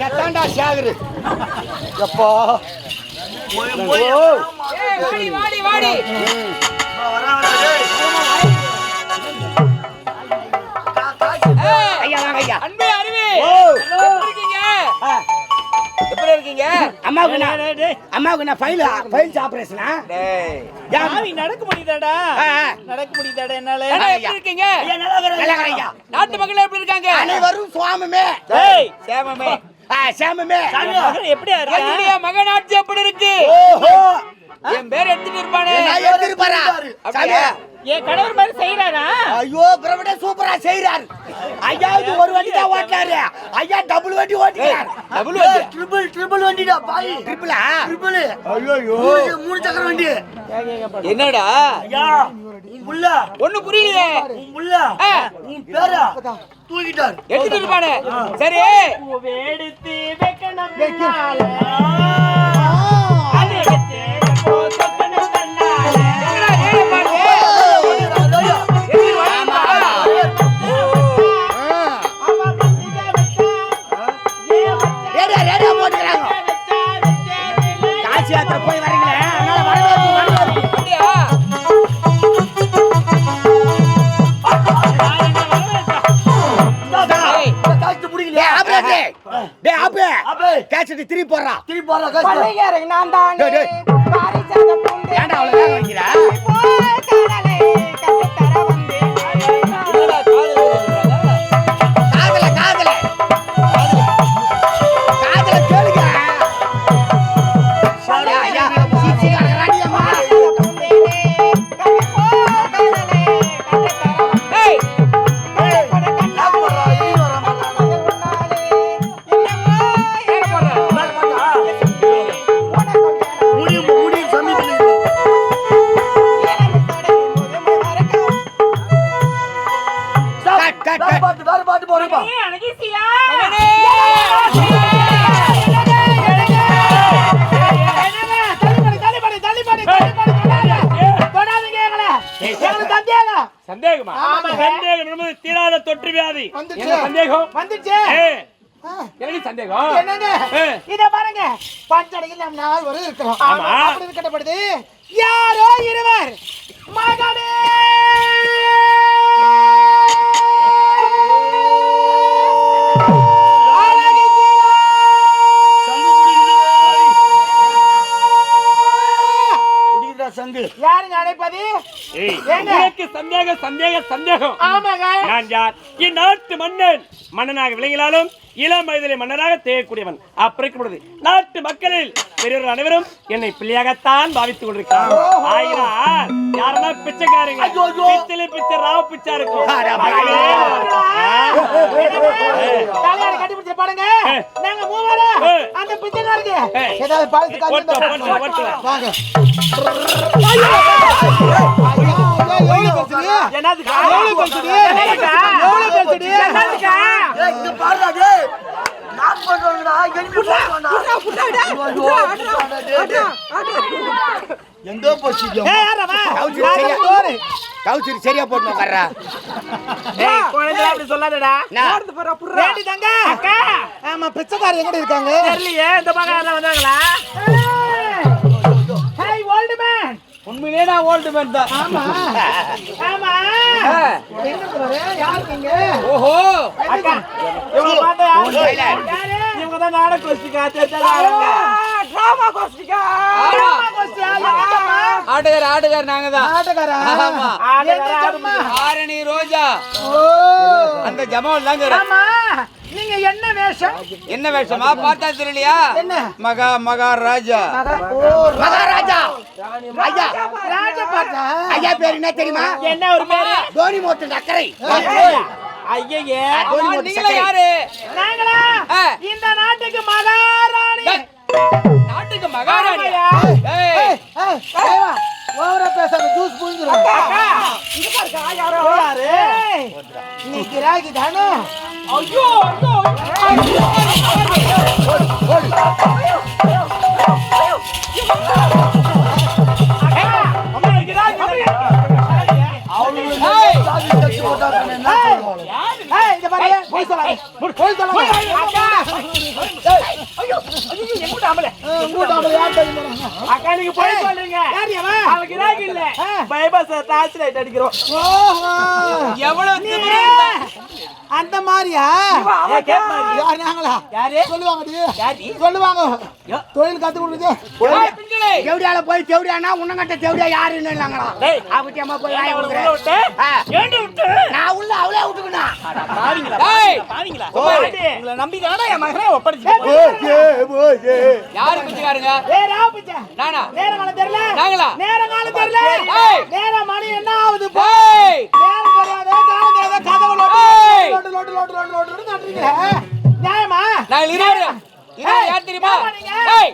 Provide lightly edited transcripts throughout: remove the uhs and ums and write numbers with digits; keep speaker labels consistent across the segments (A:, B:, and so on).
A: எத்தாண்டா சேகரு எப்பா
B: வாடி வாடி வாடி
A: ஐயா வாங்க ஐயா.
B: அன்பே அறிவே எப்படி இருக்கீங்க?
A: அம்மாவுக்கு நான் ஃபைல் ஆபரேஷனா
C: நடக்க முடியுதாடா? நடக்க முடியுதாடா என்னால?
B: எப்படி இருக்கீங்க? நாட்டு மக்கள் எப்படி இருக்காங்க?
A: அனைவரும் சுவாமமே
B: சேமமே
A: சேமமே
C: எப்படியா
B: என்னுடைய மகனாட்சி எப்படி இருக்கு? என் பேர் எடுத்துட்டு இருப்பானே
A: எடுத்துருப்பாரா
B: அப்படியா?
C: என் கணவர் மாதிரி செய்யறாரா?
A: ஐயோ பிரபட சூப்பரா செய்யறாரு. ஐயாவது ஒரு வண்டி தான் ஓட்டுறாரு, ஐயா டபுள் வண்டி ஓட்டுறாரு.
B: டபுள் வண்டி
A: ட்ரிபிள் வண்டிடா பாய். ட்ரிபிளா? ட்ரிபிள். ஐயோ மூணு சக்கர வண்டி.
B: என்னடா
A: ஐயா உன் புள்ள
B: ஒண்ணு புரியலையே.
A: உன் புள்ள உன் பேரா தூக்கிட்டார்
B: எடுத்துட்டு இருப்பானே. சரி
C: எடுத்து வைக்கணும் பின்னால. அது வச்சு போசக்கணும் தன்னால.
B: என்னடா ஏழை பாருங்க.
A: ரேடியா போட்டுக்கிறாங்க. காசி யாத்திரை போய் வரீங்களே, அதனால வரவேற்பு.
B: அப்படியா?
A: திருப்பி போடுறா
D: பள்ளிக்காரங்க நான் தான் பாரிசாத பூண்டு
A: ஏன்டா அவ்வளவு வேகம் வைக்கிறா?
D: கடலை கட்டுத்தர வந்து
B: என்னடா
A: காதல கேளுங்க. ஐயா, சீச்சி கரகராடியம்மா.
B: ஏய்
A: பாட்டு போறப்பா.
C: அழகிசியா
B: சந்தேகமா?
C: சந்தேகம் என்பது தீராத தொற்று வியாதி. என்ன சந்தேகம்?
D: வந்துச்சு
B: எனக்கு சந்தேகம்.
D: என்னங்க இத பாருங்க, பஞ்சடையில் நம் நாள் ஒரு இருக்கிறோம்.
C: ஆமா.
D: அப்படி கட்டப்படுது. யாரோ இருவர் மகனே
A: சங்கு
D: யாருங்க அழைப்பது?
C: சந்தேகம்.
D: ஆமாங்க.
C: நான் யார்? இந்நாட்டு மன்னனாக விளங்கினாலும் இளம் வயதிலே மன்னராக தேயக்கூடியவன். அப்படி நாட்டு மக்களில் பெரியவர்கள் அனைவரும் என்னை பிள்ளையாகத்தான் பாவித்துக் கொண்டிருக்கிறார். ஆயினால் யாருன்னா பிச்சைக்காரங்க, பிச்சை ராவ பிச்சா இருக்கும்.
D: கட்டிப்பிடிச்ச பாருங்க, நாங்க மூவரும் அந்த பிச்சைக்காரங்க ஏதாவது பாலத்து காரணம் வாங்க.
A: எங்க போச்சு? கவுச்சரி சரியா போட்டு உட்கார்றா.
C: அப்படி சொல்லாதடா.
D: ஆமா, பிச்சைக்காரர் எங்க இருக்காங்க
C: தெரியலையே. இந்த பக்கம் வந்தாங்களா?
B: உண்மையிலே நான் ஓல்டு மேன் தான்.
D: ஆமா ஆமா. யாருங்க?
B: ஓஹோ
C: அக்கா, இவங்க பார்த்தா யாரு? இவங்க தான் நாடக கோஷ்டிக்கா.
D: டிராமா கோஷ்டிக்கா.
B: ஆட்டுக்கார் நாங்க தான்.
D: ஆட்டக்காரா?
B: ஆமா. ஆரணி ரோஜா அந்த ஜமால் தாங்க.
D: ஆமா. நீங்க என்ன வேஷம்?
B: என்ன வேஷமா பார்த்தா தெரியலையா?
D: என்ன?
B: மகாராஜா.
A: மகாராஜா ஐயா,
D: ராஜபாட்டா.
A: ஐயா பேர் என்ன தெரியுமா?
C: என்ன ஒரு பேரு?
A: தோனி மோட்டு அக்கறை.
C: ஐயே,
B: நீங்க யாரு?
D: நாங்களா இந்த நாட்டுக்கு மகாராணி.
B: நாட்டுக்கு மகாராணி.
D: ஓவரா பேசாத, ஜூஸ் புழிஞ்சிரும். இங்க பாருங்க, யாரோ யாரு? நீ கிராக்கி தானே?
C: ஐயோ
D: இங்க பாருங்க, போய் சொல்லாத. போய் சொல்லாத.
C: ஐயோ எங்கூட்ட ஆம்பளை
D: கூட்டாம யார் தெரியுமா?
C: அக்கா நீங்க போய் சொல்றீங்க
D: யார் அவன்?
C: அவன் கிராக்கி இல்ல பைபாஸ் டார்ச் லைட் அடிக்கிறோம்
D: ஓஹோ.
B: எவ்வளவு
D: நீ
B: திமிரு இருந்தா-
D: அந்த மாதிரியா?
C: அவன் கேட்பாங்க
D: யார் நாங்களா?
B: யாரு?
D: சொல்லுவாங்கடி.
B: யாரு?
D: சொல்லுவாங்க. தொழில் கத்து கொடுக்குது.
B: ஏய், பெண்களே,
A: தேவடியால போய் தேவடியானா உன்னங்கட்ட தேவடியா யாருன்னு இல்லங்கடா.
C: டேய்
A: அவட்டியம்மா போய் வாய்
C: உள்ள
A: கொடுக்குறேன்.
C: விட்டு ஏண்டி விட்டு
A: நான் உள்ள அவளே விட்டுக்கணும்.
C: பாவீங்களா
B: ஏய்,
C: பாவீங்களா
B: ஓய்.
C: உங்களை நம்பி தானே என் மகனை ஒப்படைச்சு
B: யாரு பிச்சைக்காரங்க?
D: ஏய் ராபிச்சா.
B: நானா?
D: நேரங்காலம் தெரியல.
B: நாங்களா?
D: நேரங்காலம் தெரியல.
B: ஏய்.
D: நேரம் மணி என்ன ஆகுது?
B: ஏய்,
D: நேரம் தெரியாத, காலம் தெரியாத, கதவு
B: ஏய்.
D: லோட்டு நட்டுறீங்க. நியாயமா?
B: நாங்கள் இருவரும் யார் தெரியுமா?
D: யாரா நீங்க?
B: ஏய்,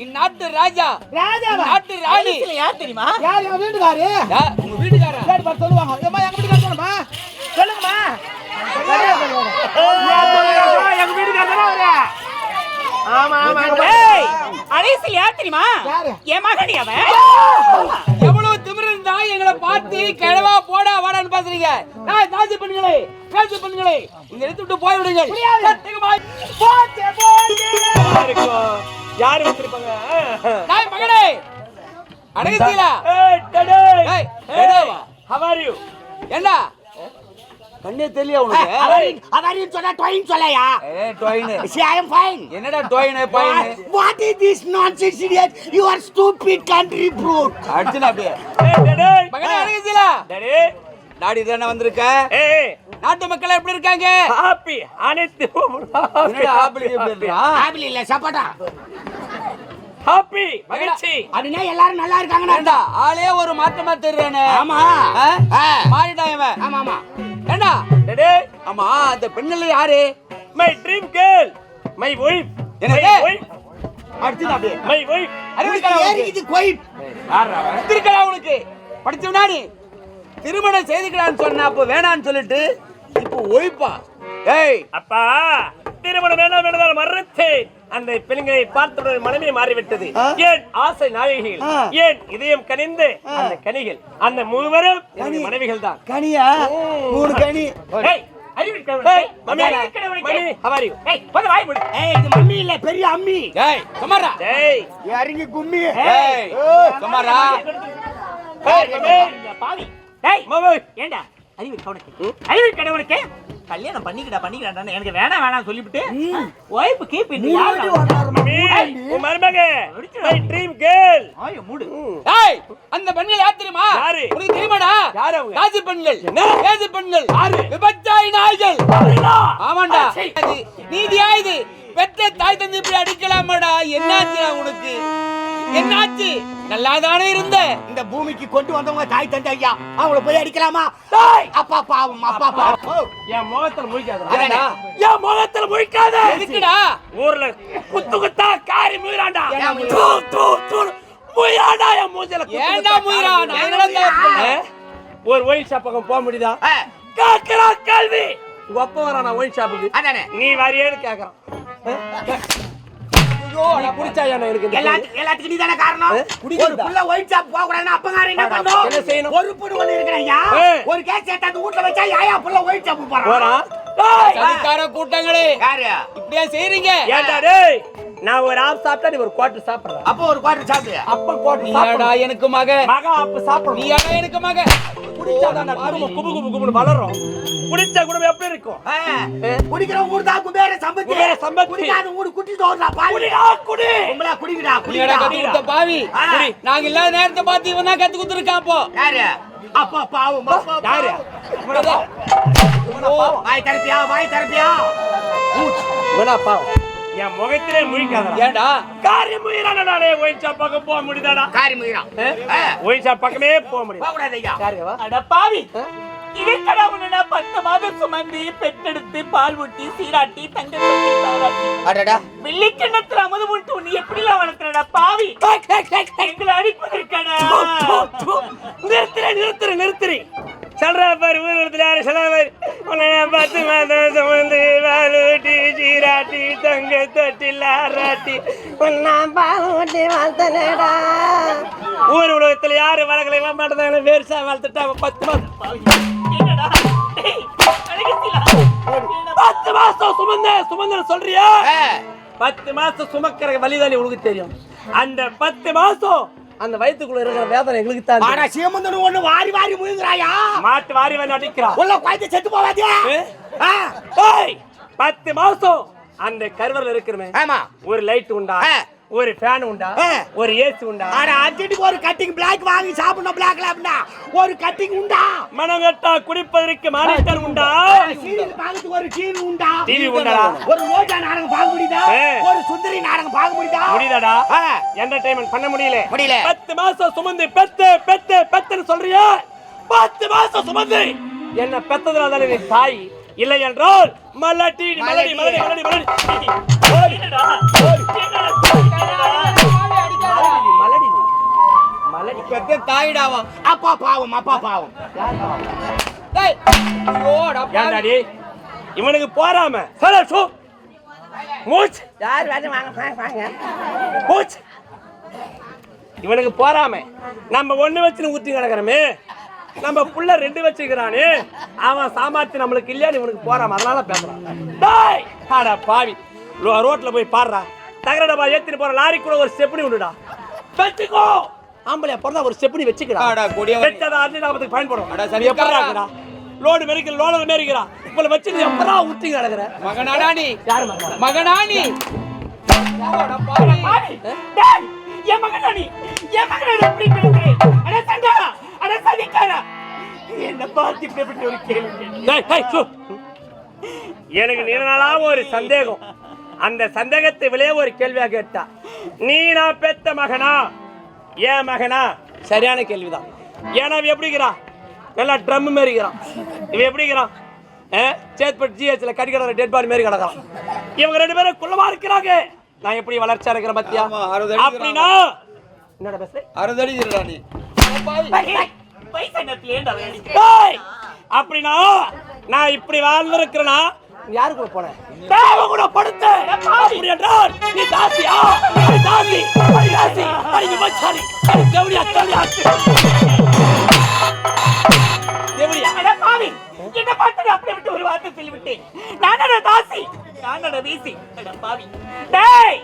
B: இந்நாட்டு ராஜா,
D: ராஜாவா?
B: நாட்டு ராணி.
C: யார் தெரியுமா
D: யார் எங்க வீட்டுக்காரு?
B: யார்? உங்க வீட்டுக்காரன்.
D: கேட்டு பார்த்து சொல்லுவாங்க. ஏம்மா எங்க வீட்டுக்காரர் சொல்லுமா? சொல்லுங்கம்மா.
C: எங்க வீட்டுக்கு வந்தா ஆமா ஆமா
D: ஏய்,
C: அலேசில் யார் தெரியுமா
D: யாரு?
C: என் மகனி அவன்
B: எவ்வளவு திமிரு இருந்தா எங்களை பார்த்து கிழவா போடா வாடான்னு பேசுறீங்க? நான் தாசி பண்ணுங்களே, பேசி பண்ணுங்களே, இந்த இடத்தை விட்டு போய் விடுங்கள். சத்தியமாய்
D: போச்சு, போச்சு.
C: யாரு வச்சிருப்பாங்க
B: நாய் மகனே, அடங்குறீங்களா?
C: ஏய் டடே
B: ஏய், டேடேவா?
C: how are you
B: என்ன கண்ணே தெரியல உனக்கு?
A: அவரின் சொன்னா டொயின் சொல்லயா.
B: ஏய், டொயினு.
A: See, I am fine.
B: என்னடா டொயினு பையனு?
A: What is this nonsense, idiot? You are stupid country brute.
B: அடிச்சுனா அப்படியே.
C: ஏய் டடே
B: மகனே, அடங்குறீங்களா?
C: டடே
B: நாடி தானே வந்திருக்க?
C: ஏய்
B: நாட்டு மக்கள் எப்படி இருக்காங்க?
C: ஹாப்பி அனைத்து
B: என்னடா ஆப்பிள் எப்படி இருக்கா?
A: ஆப்பிள் இல்ல சப்போட்டா.
C: ஹாப்பி மகிழ்ச்சி
A: அப்படின்னா எல்லாரும் நல்லா இருக்காங்கன்னு
B: ஏண்டா,
A: அர்த்தம்.
B: ஆளே ஒரு மாற்றமா தெரிறானே.
A: ஆமா. ஆ.
B: மாறிட்டான் இவன்.
A: ஆமா ஆமா.
B: ஏண்டா,
C: டடே
B: ஆமா அந்த பெண்ணுல யாரு?
C: My dream girl my wife
B: என்னது?
C: வைஃப்
B: அடிச்சுனா அப்படியே.
C: மை வைஃப்
B: அறிவிக்கல உனக்கு.
A: ஏறிக்குது கோய்.
B: திருக்கடா உனக்கு. படிச்சவனா நீ? திருமணம் செய்துக்கலான்னு சொன்ன அப்ப வேணான்னு சொல்லிட்டு இப்போ ஒய்ப்பா. ஏய்,
C: அப்பா திருமணம் வேண்டாம் என்றால் மறுத்தேன். அந்த பெண்களை பார்த்தவுடன் மனமே மாறிவிட்டது. ஏன் ஆசை நாயகிகள், ஏன் இதயம் கனிந்து அந்த கனிகள், அந்த மூவரும் என்னுடைய மனைவிகள் தான்.
B: கனியா? 3 கனி.
C: ஏய் அறிவிக்கிறவனே mummy mummy how are you ஏய் வந்து வாய் மூடு.
A: ஏய் இது மம்மி இல்ல பெரிய அம்மி.
B: ஏய், சும்மாடா.
C: ஏய்
A: இறங்கி கும்மி.
B: ஏய், சும்மாடா.
C: ஏய் மம்மி பாவி ஏய் மம்மி ஏண்டா அறிவி கடவுளுக்கு கல்யாணம் பண்ணிக்கிடா எனக்கு வேணாம் சொல்லிவிட்டு வைஃப் கீப் இன் உன் மருமக மை ட்ரீம் கேர்ள் ஆயோ மூடு.
B: ஏய், அந்த பெண்கள் யார் தெரியுமா?
C: யாரு?
B: உனக்கு தெரியுமாடா?
C: யாரு அவங்க?
B: தாசி பெண்கள்.
C: என்ன?
B: தாசி பெண்கள்.
C: யாரு?
B: விபச்சாரி நாய்கள். ஆமாண்டா.
C: சரி.
B: அது நீதியா இது? பெற்ற தாய் தந்தை இப்படி அடிக்கலாமாடா? என்னாச்சுடா உனக்கு? என்னாச்சு? நல்லாதானே இருந்த?
A: இந்த பூமிக்கு கொண்டு வந்தவங்க தாய் தந்தை ஐயா அவங்கள போய் அடிக்கலாமா? டேய் அப்பா பாவம் அப்பா பாவம்.
C: என் முகத்துல முழிக்காத.
B: அடடா.
C: என் முகத்துல முழிக்காத.
B: எதுக்குடா?
C: ஊர்ல குத்து குத்தா காரி முயறாண்டா.
B: ஏன் முயிறா?
C: தூ தூ தூ முயறாண்டா என் மூஞ்சில குத்து
B: ஏன்டா
C: குத்தா
B: முயிறா?
C: காரி
B: நான் என்னடா தப்பு பண்ணேன்?
C: ஒரு ஒயின் ஷாப் பக்கம் போக முடியுதா?
A: ஆ,
C: கேக்குறா கேள்வி. உங்க அப்பா வரானா ஒயின் ஷாப்புக்கு?
A: அதானே.
C: நீ வரையேன்னு கேக்குறான். நீ குடிச்சா என்ன எனக்கு இந்த கேள்வி?
A: எல்லாத்துக்கும் நீதானே காரணம்.
C: குடிக்கிறதா?
A: ஒரு புள்ள ஒயிட் ஷாப் போக கூடாதுன்னா அப்பங்காரன் என்ன பண்ணணும்?
C: என்ன செய்யணும்?
A: ஒரு புடி ஒண்ணு இருக்கணும் ஐயா.
C: ஏய்.
A: ஒரு கேஸ் ஏத்தாந்து வீட்ல வச்சா யாயா புள்ள ஒயிட் ஷாப் போறான்.
C: போறான். டேய்
B: சதிகார கூட்டங்களே,
A: யாரு?
B: இப்படியா செய்றீங்க?
C: ஏண்டா டேய் நான் ஒரு ஆப் சாப்பிட்டா நீ ஒரு குவார்ட்டர் சாப்பிடுற.
A: அப்போ ஒரு குவார்டர் சாப்பிடு.
C: அப்ப குவார்ட்டர்
B: நீயாடா
C: சாப்பிடு.
B: எனக்கு மக?
C: மகா அப்ப சாப்பிடு.
B: நீயாடா எனக்கு மக?
C: குடிச்சாதான் குடும்பம் குபு குபு குபுன்னு வளரும். குடிச்சா குடும்பம் எப்படி இருக்கும்?
A: குடிக்கிறவங்க ஊர் தான் குபேர சம்பத்தி.
C: குபேர சம்பத்தி.
A: குடிக்காத ஊர் குட்டி தோறா பாவி.
C: குடிடா குடி.
A: உங்களா குடிங்கடா
B: நீயாடா கத்து
A: குடிங்கடா.
B: கொடுத்த பாவி?
A: ஆ.
B: குடி. நாங்க இல்லாத நேரத்தை பார்த்து இவன் தான் கத்து கொடுத்துருக்கான் அப்போ.
A: யாரு? அப்பா பாவம் அப்பா
C: யாரு?
B: இவனதான்.
A: வாய் தரப்பியா.
C: இவனா பாவம். என் முகத்திலே முழிக்காதடா.
B: ஏன்டா?
C: காரியம் முயறானே நானே ஒயின் ஷாப் பக்கம் போக முடியுதாடா?
A: காரி முயிரா.
C: ஒயின் ஷாப் பக்கமே போக முடியும்.
A: போக கூடாது ஐயா.
C: யாருவா?
E: அட பாவி இதற்கடா உன்னை 10 மாதம் சுமந்து பெற்றெடுத்து பால் ஊட்டி சீராட்டி தங்க தொட்டி தாராட்டி
A: அடடா.
E: வெள்ளிக்கிண்ணத்துல அமுது விட்டு உன்னை எப்படிலாம் வளர்க்கிறடா பாவி எங்களை அடிப்பதற்கடா
C: நிறுத்துறி சொல்றா பாரு ஊர்வலத்துல யாரு சொல்ல பாரு உன்னை 10 மாதம் சுமந்து வாலூட்டி சீராட்டி தங்க தொட்டில் ஆராட்டி உன்னா பாலூட்டி வளர்த்தனடா. ஊர் உலகத்துல யாரு வளர்க்கல மாட்டேன் வேர்சா வளர்த்துட்டா 10 மாதம்
E: என்னடா டேய், அழகத்திலா.
C: சுமந்தன சொல்றியா? 10 மாசம் சுமக்கிற வலிதானே உனக்கு தெரியும். அந்த 10 மாசம் அந்த வயித்துக்குள்ள இருக்கிற வேதனை எங்களுக்கு தான்.
A: ஆனா சீமந்தன் ஒண்ணு வாரி வாரி முழுங்குறாயா?
C: மாட்டு வாரி வாரி அடிக்கிறா.
A: உள்ள குழந்தை செத்து போவாதே.
C: 10 மாசம் அந்த கருவறையில இருக்கிறமே.
A: ஆமா.
C: ஒரு லைட் உண்டா? ஒரு ஃபேன் உண்டா? ஒரு ஏசி உண்டா?
A: ஆனா அர்ஜென்ட்டுக்கு ஒரு கட்டிங் பிளாக் வாங்கி சாப்பிடணும். பிளாக் லேப்னா ஒரு கட்டிங் உண்டா?
C: மனங்கட்டா குடிப்பதற்கு மானிட்டர் உண்டா?
A: சீரியல் பார்க்கிறதுக்கு ஒரு டிவி உண்டா?
C: டிவி உண்டா?
A: ஒரு ரோஜா நாடகம் பார்க்க முடியுதா? ஒரு சுந்தரி நாடகம் பார்க்க முடியுதா?
C: முடியுதாடா? என்டர்டெயின்மென்ட் பண்ண முடியல. 10 மாசம் சுமந்து பெத்துன்னு சொல்றியா? 10 மாசம் சுமந்து என்ன பெத்ததுனால தானே நீ தாய். இல்லை என்றால் மலடி மலடி மலடி மலடி மலடி மலடி மலடி
B: பெத்த தாயிடாவா?
A: அப்பா பாவம், அப்பா பாவம்.
B: டேய் ஐயோடா
C: ஏன்டாடி இவனுக்கு போறாம சரி சோ மூச்
A: யார் வேற வாங்க
C: மூச் இவனுக்கு போறாம நம்ம ஒண்ணு வச்சு ஊத்தி கிடக்குறமே. நம்ம புள்ள 2 வச்சிருக்கிறானே. அவன் சாமர்த்தி நம்மளுக்கு இல்லையா? இவனுக்கு போறாம அதனால பேசுறான். டேய் அட பாவி, ரோட்ல போய் பாடுறா. தகர டப்பா ஏத்திட்டு போற லாரி கூட ஒரு ஸ்டெப்னி உண்டுடா. வெச்சுக்கோ. ஆம்பளையா பிறந்தா ஒரு ஸ்டெப்னி வெச்சுக்கடா.
B: ஆடா கொடியவன்.
C: வெச்சதா அண்ணி நமக்கு பயன்படும்.
B: அட சரி
C: எப்பறாங்கடா லோடு மெரிக்கல் லோடு மேரிக்கிறா. இப்ப வச்சு நீ எப்பறா ஊத்தி கிடக்குற?
B: மகனாடா நீ?
C: யார் மகனா?
B: மகனா நீ? ஓடா பாவி.
E: டேய் என் மகனானி எப்படி பேசுறே? அட சண்டா அட சதிக்காரா என்ன பார்த்து இப்படி ஒரு கேள்வி.
C: டேய் டேய் சு. எனக்கு நீண்ட நாளா ஒரு சந்தேகம். அந்த சந்தேகத்தை விளைய ஒரு கேள்வியா கேட்டா, நீ நான் பெத்த மகனா ஏன் மகனா? சரியான கேள்விதான். ஏன்னா இவன் எப்படிங்கிறான்? நல்லா ட்ரம் மாரிக்கிறான். இவன் எப்படிங்கிறான்? சேத்பட் ஜிஹெச்ல கடிக்கிற டெட் பாடி மாரி கிடக்கிறான். இவங்க 2 பேரும் குள்ளமா இருக்கிறாங்க. நான் எப்படி வளர்ச்சியா இருக்கிற பத்தியா? அப்படின்னா என்னடா பேசுற?
B: 60 அடி இருடா நீ.
E: பைசா நத்துல ஏண்டா வேண்டிக்க?
C: டேய் அப்படின்னா நான் இப்படி வாழ்ந்திருக்கிறேனா? யாரு கூட போனேன்? தேவ கூட படுத்த. அப்படி என்றால் நீ தாசியா? நீ தாசி. நீ தாசி. நீ விபச்சாரி. நீ தேவடியா தேவடியா. தேவடியா.
E: அட பாவி என்ன பார்த்து அப்படியே விட்டு ஒரு வார்த்தை சொல்லிவிட்டேன். நானடா தாசி, நானடா வீசி. அட பாவி. டேய்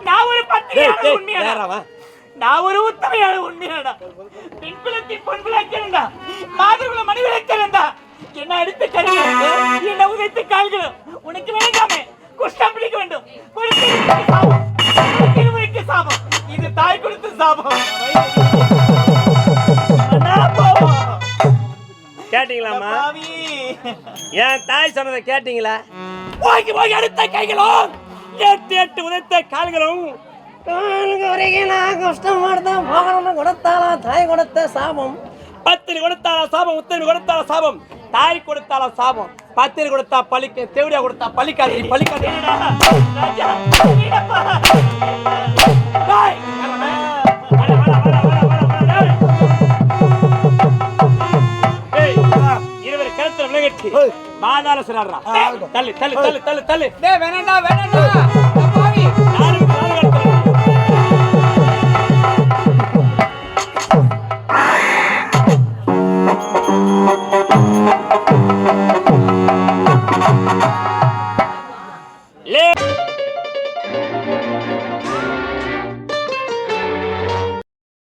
E: நான் ஒரு பத்திரிகையாளர் உண்மையாடா. நான் ஒரு உத்தமையான உண்மையாடா. பெண்குலத்தின் பொன்விளக்கிறேன்டா. மாதிரிக்குள்ள மணி விளக்கிறேன்டா. என்ன அடுத்து கருங்க என்ன உதைத்து கால்களும் உனக்கு வேண்டாமே. குஷ்டம் பிடிக்க வேண்டும். திருமுறைக்கு சாபம். இது தாய் கொடுத்த சாபம்.
C: கேட்டீங்களாமா? என் தாய் சொன்னதை கேட்டீங்களா? போய் போய் அடுத்த கைகளும் 8 உதைத்த கால்களும் கொடுத்தாலா தாய் கொடுத்த சாபம். 10 கொடுத்தால சாபம், உத்தரவு கொடுத்தால சாபம், தாய் கொடுத்தால சாபம், 10 கொடுத்தா பலிக்க, தேவடியா கொடுத்தா பலிக்காது. பலிக்காது. இருவர் கருத்துல விலகட்சி பாதாள சிறாரா. தள்ளு தள்ளு தள்ளு தள்ளு தள்ளு.
B: டேய் வேணாம்டா வேணாம்டா.